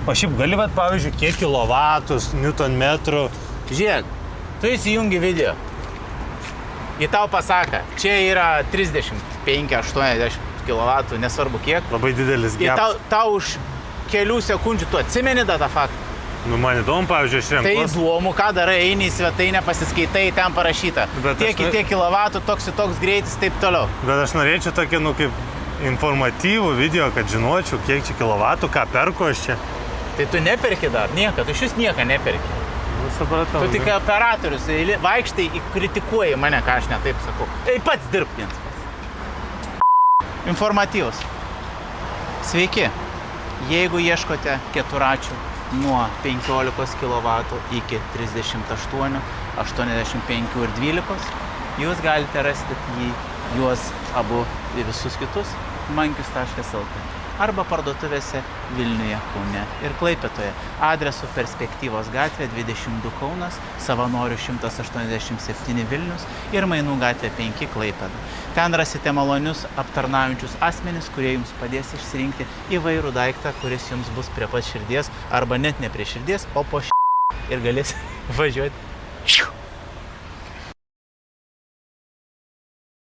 O šiaip gali, vat, pavyzdžiui, kiek kilovatus, newtonmetrų. Žiūrėk, tu įsijungi video. Į tau pasaka, čia yra 35-80 kW, nesvarbu kiek. Labai didelis Ir gepas. tau už kelių sekundžių tu atsimeni tą faktą. Nu, man įdomu, pavyzdžiui, aš Tai renkuos. įdomu, ką darai, eini į svetainę, pasiskaitai, ten parašyta. Bet Tiek į tiek kilavatų, toks ir toks greitis, taip toliau. Bet aš norėčiau tokį, nu, kaip informatyvų video, kad žinočiau, kiek čia kilovatų, ką perku aš čia. Tai tu neperki dar, nieko, tu šis nieko neperki. Nu, supratau. Tu tik operatorius, vaikštai, kritikuoji mane, ką aš ne taip sakau. Tai pats dirbk viens. Informatyvus. Sveiki. Jeigu ieškote keturačių nuo 15 kW iki 38, 85 ir 12, jūs galite rasti juos abu ir visus kitus mankius.lt arba parduotuvėse Vilniuje, Kaune ir Klaipėdoje. Adresu Perspektyvos gatvė 22 Kaunas, Savanorių 187 Vilnius ir Mainų gatvė 5 Klaipėda. Ten rasite malonius aptarnaujančius asmenis, kurie jums padės išsirinkti įvairų daiktą, kuris jums bus prie pat širdies arba net ne prie širdies, o po ir galės važiuoti